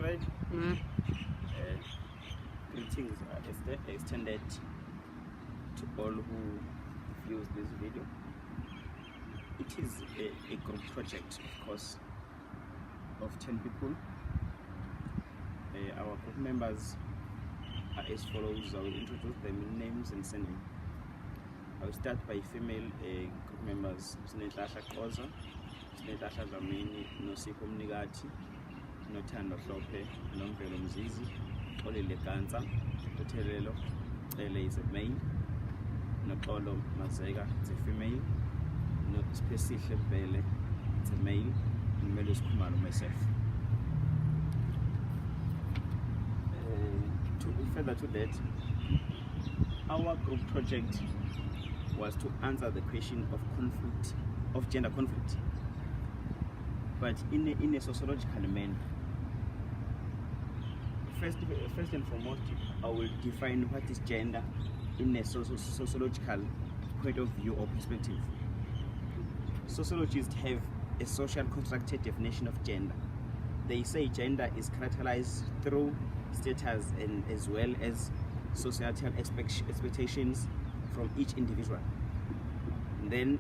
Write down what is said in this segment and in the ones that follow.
right? Greetings are extended to all who views this video. It is a group project, of course, of 10 people. Our group members are as follows. I will introduce them in names and surname. I will start by female group members. Sinetasha Koza, Sinetasha Zamini, Nosipho Mnigati, Nothando Hlophe, Nomvelo Mzizi, Olile Ganza, Othelelo, Ele is a male, Noxolo Mazega, it's a female, Spesihle Bele, it's a male, and Melus Kumalo, myself. Further to that, our group project was to answer the question of gender conflict, but in a sociological manner. First and foremost, I will define what is gender in a sociological point of view or perspective. Sociologists have a social constructed definition of gender. They say gender is characterized through status and as well as societal expectations from each individual. And then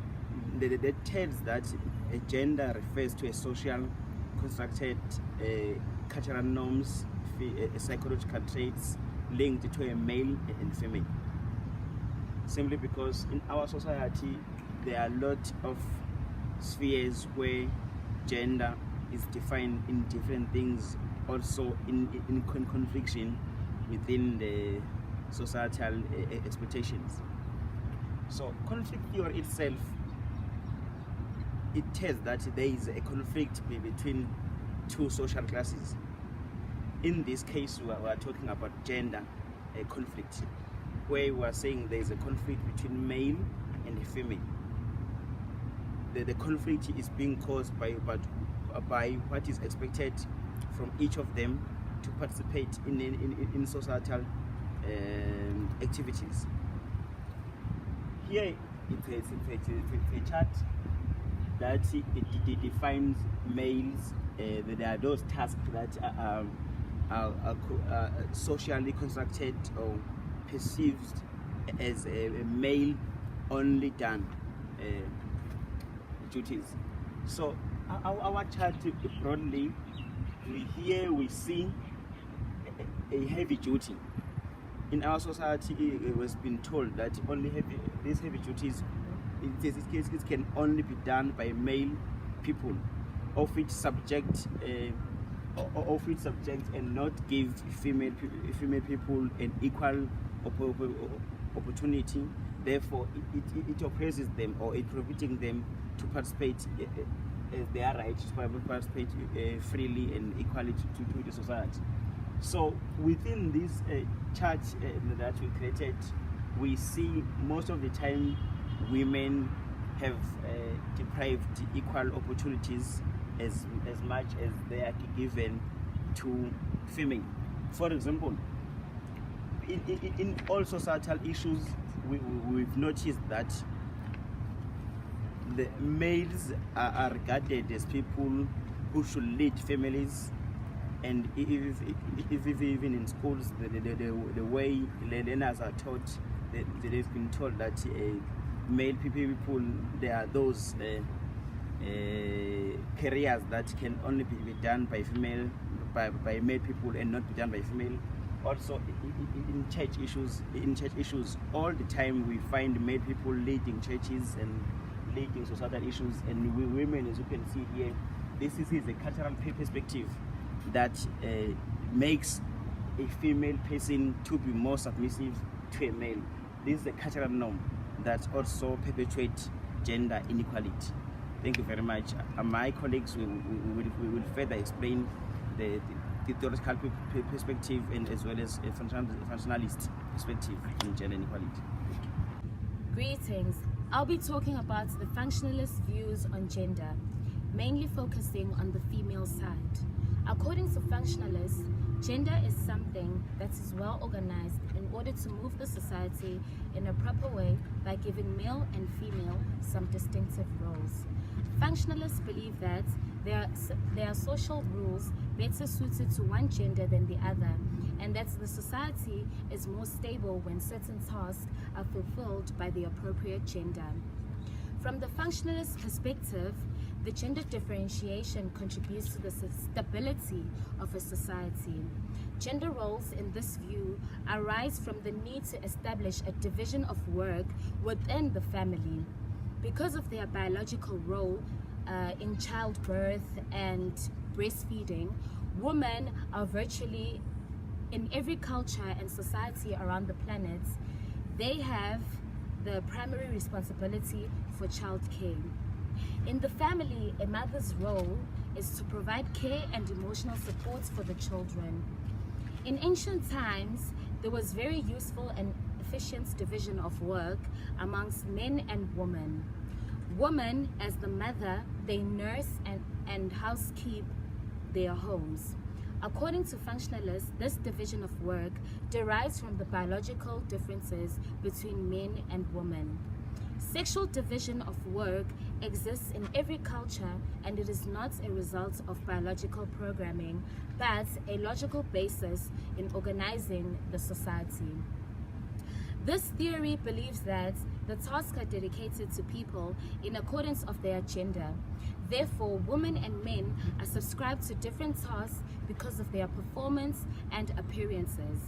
that tells that a gender refers to a social constructed cultural norms, psychological traits linked to a male and female. Simply because in our society there are a lot of spheres where gender is defined in different things, also in confliction within the societal expectations. So conflict theory itself, it tells that there is a conflict between two social classes. In this case, we are talking about gender conflict, where we are saying there is a conflict between male and female. The conflict is being caused by what is expected from each of them to participate in societal activities. Here it's a chart that it defines males. There are those tasks that are socially constructed or perceived as a male only done duties. So our chart broadly, here we see a heavy duty. In our society, it was been told that these heavy duties, it can only be done by male people, of which subject and not give female people an equal opportunity. Therefore, it oppresses them, or it prohibiting them to participate as their right to participate freely and equally to the society. So within this chart that we created, we see most of the time women have deprived equal opportunities as much as they are given to female. For example, in all societal issues, we've noticed that the males are regarded as people who should lead families, and even in schools, the way learners are taught, they've been told that male people, there are those careers that can only be done by male people and not be done by female. Also, in church issues, all the time we find male people leading churches and leading societal issues, and women, as you can see here, this is a cultural perspective that makes a female person to be more submissive to a male. This is a cultural norm that also perpetuates gender inequality. Thank you very much. My colleagues will further explain the theoretical perspective and as well as a functionalist perspective in gender inequality. Greetings. I'll be talking about the functionalist views on gender, mainly focusing on the female side. According to functionalists, gender is something that is well organized in order to move the society in a proper way by giving male and female some distinctive roles. Functionalists believe that there are social rules better suited to one gender than the other, and that the society is more stable when certain tasks are fulfilled by the appropriate gender. From the functionalist perspective, the gender differentiation contributes to the stability of a society. Gender roles in this view arise from the need to establish a division of work within the family. Because of their biological role in childbirth and breastfeeding, women are virtually in every culture and society around the planet, they have the primary responsibility for child care. In the family, a mother's role is to provide care and emotional support for the children. In ancient times, there was very useful and efficient division of work amongst men and women. Women, as the mother, they nurse and housekeep their homes. According to functionalists, this division of work derives from the biological differences between men and women. Sexual division of work exists in every culture, and it is not a result of biological programming, but a logical basis in organizing the society. This theory believes that the tasks are dedicated to people in accordance of their gender. Therefore, women and men are subscribed to different tasks because of their performance and appearances.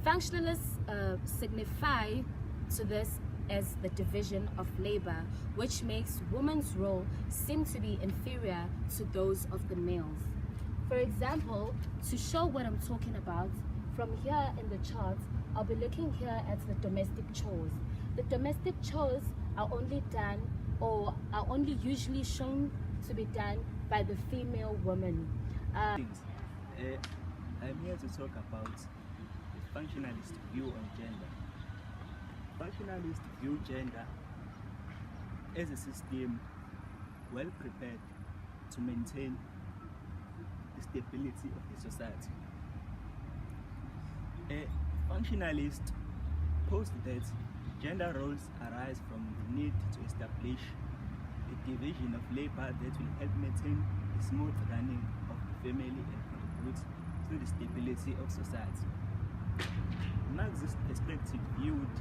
Functionalists signify to this as the division of labor, which makes women's role seem to be inferior to those of the males. For example, to show what I'm talking about, from here in the chart, I'll be looking here at the domestic chores. The domestic chores are only done or are only usually shown to be done by the female woman. I'm here to talk about the functionalist view on gender. Functionalists view gender as a system well prepared to maintain the stability of the society. A functionalist posed that gender roles arise from the need to establish a division of labor that will help maintain the smooth running of the family and contribute to the stability of society. Marxist perspective viewed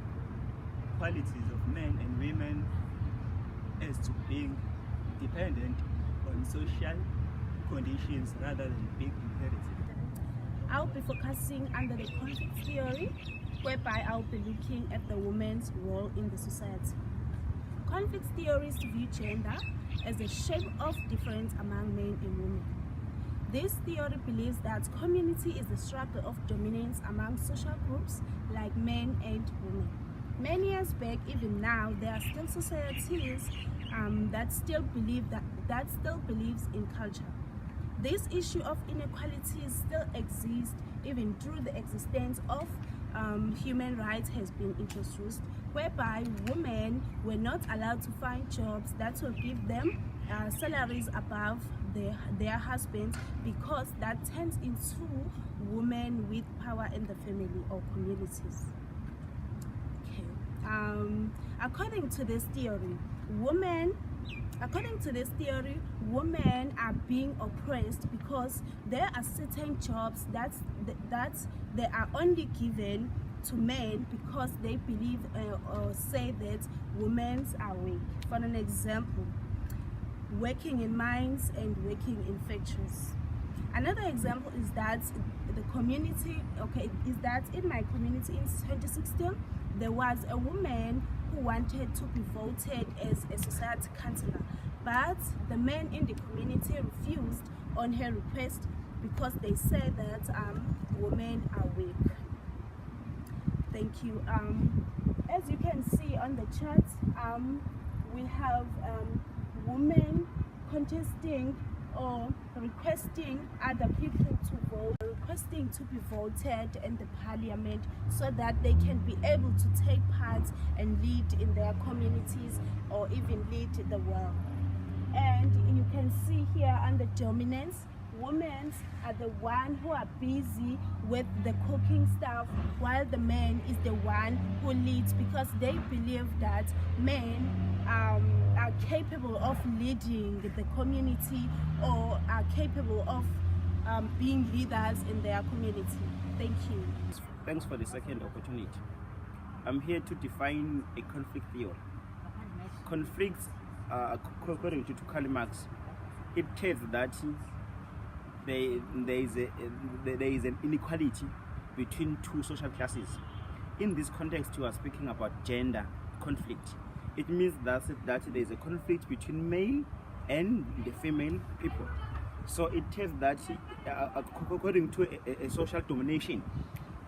qualities of men and women as to being dependent on social conditions rather than being inherited. I'll be focusing under the conflict theory, whereby I'll be looking at the woman's role in the society. Conflict theorists view gender as a shape of difference among men and women. This theory believes that community is the struggle of dominance among social groups like men and women. Many years back, even now, there are still societies that still believes in culture. This issue of inequalities still exists even through the existence of human rights has been introduced, whereby women were not allowed to find jobs that will give them salaries above their husbands, because that turns into women with power in the family or communities. According to this theory, women are being oppressed because there are certain jobs that they are only given to men because they believe or say that women are weak. For an example, working in mines and working in factories. Another example is that in my community in 2016, there was a woman who wanted to be voted as a society councillor, but the men in the community refused on her request because they said that women are weak. Thank you. As you can see on the chart, we have women contesting or requesting other people to vote, requesting to be voted in the parliament so that they can be able to take part and lead in their communities or even lead the world. And you can see here under dominance, women are the one who are busy with the cooking stuff, while the man is the one who leads, because they believe that men are capable of leading the community or are capable of being leaders in their community. Thank you. Thanks for the second opportunity. I'm here to define a conflict theory. Conflicts, according to Karl Marx, it tells that there is an inequality between two social classes. In this context, you are speaking about gender conflict. It means that there is a conflict between male and the female people. So it tells that, according to a social domination,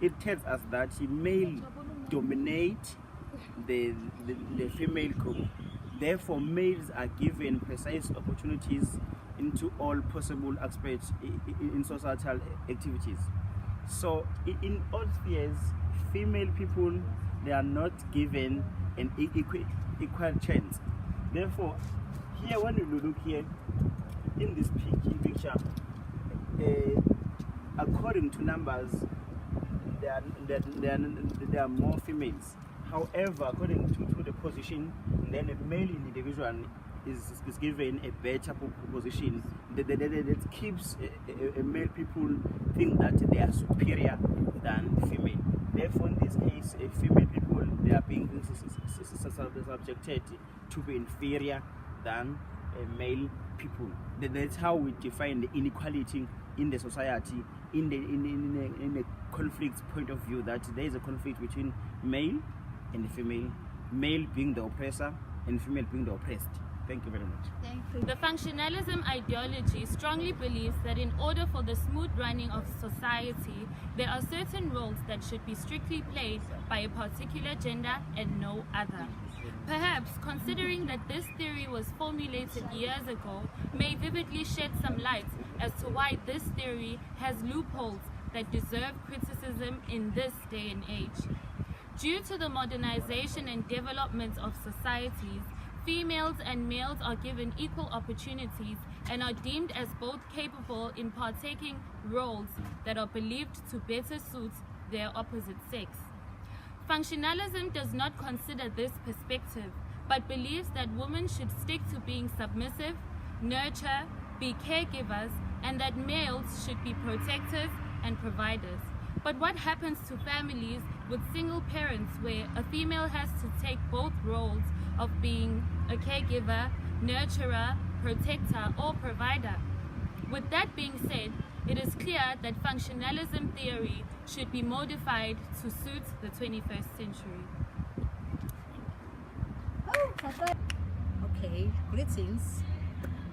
it tells us that male dominate the female group. Therefore, males are given precise opportunities into all possible aspects in societal activities. So in all spheres, female people, they are not given an equal chance. Therefore, here when you look here in this picture, according to numbers, there are more females. However, according to the position, then a male individual is given a better position. That keeps a male people think that they are superior than female. Therefore, in this case, female people, they are being subjected to be inferior than male people. That's how we define the inequality in the society, in the conflict point of view, that there is a conflict between male and the female, male being the oppressor and female being the oppressed. Thank you very much. Thank you. The functionalism ideology strongly believes that in order for the smooth running of society, there are certain roles that should be strictly played by a particular gender and no other. Perhaps considering that this theory was formulated years ago may vividly shed some light as to why this theory has loopholes that deserve criticism in this day and age. Due to the modernization and development of societies, females and males are given equal opportunities and are deemed as both capable in partaking roles that are believed to better suit their opposite sex. Functionalism does not consider this perspective, but believes that women should stick to being submissive, nurture, be caregivers, and that males should be protectors and providers. But what happens to families with single parents where a female has to take both roles of being a caregiver, nurturer, protector, or provider? With that being said, it is clear that functionalism theory should be modified to suit the 21st century. Okay, greetings.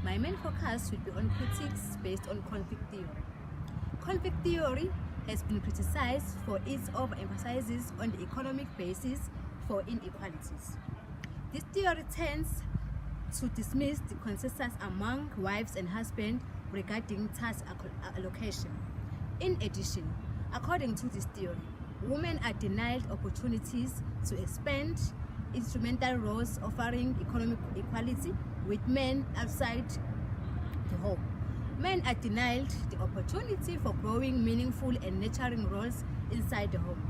My main focus will be on critiques based on conflict theory. Conflict theory has been criticized for its overemphasis on the economic basis for inequalities. This theory tends to dismiss the consensus among wives and husbands regarding task allocation. In addition, according to this theory, women are denied opportunities to expand instrumental roles offering economic equality with men outside the home. Men are denied the opportunity for growing meaningful and nurturing roles inside the home.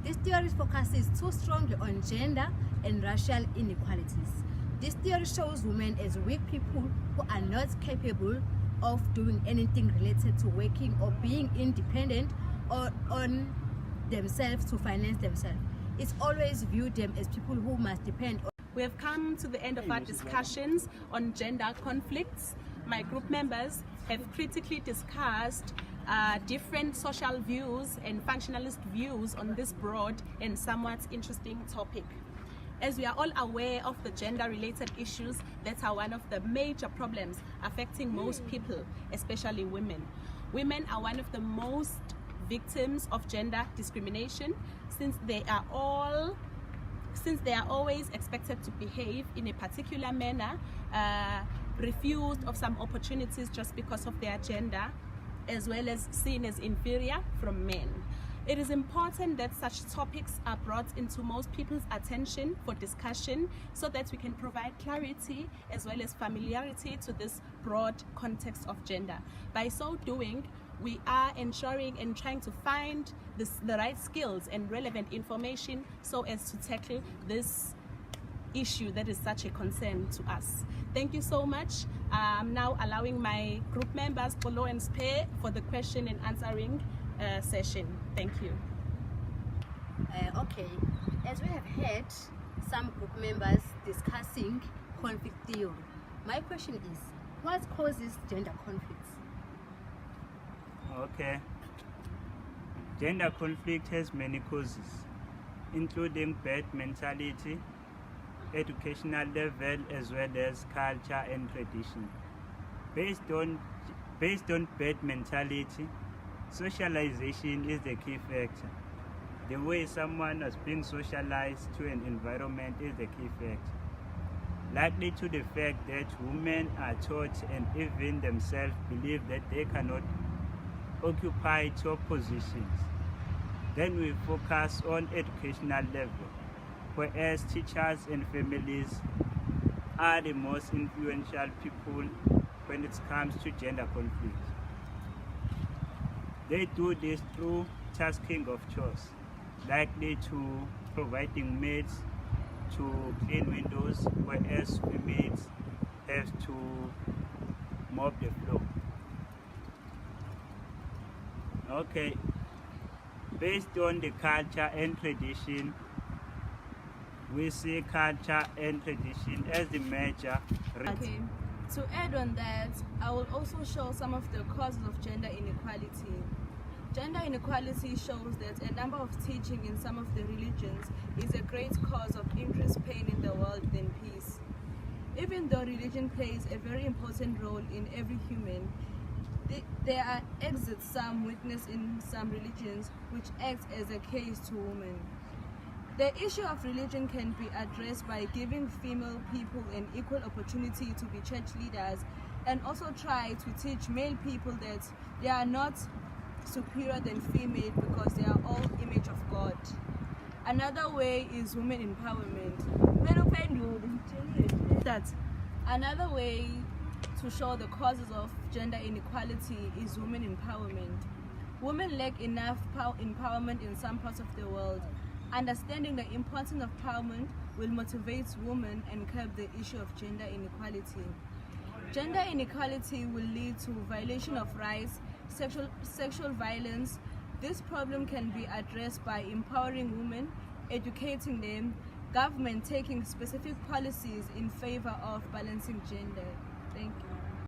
This theory focuses too strongly on gender and racial inequalities. This theory shows women as weak people who are not capable of doing anything related to working or being independent or on themselves to finance themselves. It's always viewed them as people who must depend on. We have come to the end of our discussions on gender conflicts. My group members have critically discussed different social views and functionalist views on this broad and somewhat interesting topic. As we are all aware of the gender-related issues that are one of the major problems affecting most people, especially women. Women are one of the most victims of gender discrimination since they are always expected to behave in a particular manner, refused of some opportunities just because of their gender, as well as seen as inferior from men. It is important that such topics are brought into most people's attention for discussion so that we can provide clarity as well as familiarity to this broad context of gender. By so doing, we are ensuring and trying to find the right skills and relevant information so as to tackle this issue that is such a concern to us. Thank you so much. I'm now allowing my group members, Polo and Spare, for the question and answering session. Thank you. Okay, as we have heard some group members discussing conflict theory, my question is, what causes gender conflicts? Okay. Gender conflict has many causes, including bad mentality, educational level, as well as culture and tradition. Based on bad mentality, socialization is the key factor. The way someone is being socialized to an environment is the key factor. Likely to the fact that women are taught and even themselves believe that they cannot occupy top positions. Then we focus on educational level, whereas teachers and families are the most influential people when it comes to gender conflict. They do this through tasking of chores, likely to providing maids to clean windows, whereas maids have to mop the floor. Okay, based on the culture and tradition, we see culture and tradition as the major. Okay, to add on that, I will also show some of the causes of gender inequality. Gender inequality shows that a number of teaching in some of the religions is a great cause of increased pain in the world than peace. Even though religion plays a very important role in every human, there are exits some witness in some religions which acts as a case to women. The issue of religion can be addressed by giving female people an equal opportunity to be church leaders, and also try to teach male people that they are not superior than female because they are all image of God. Another way is women empowerment. Another way to show the causes of gender inequality is women empowerment. Women lack enough empowerment in some parts of the world. Understanding the importance of empowerment will motivate women and curb the issue of gender inequality. Gender inequality will lead to violation of rights, sexual violence. This problem can be addressed by empowering women, educating them, government taking specific policies in favor of balancing gender. Thank you.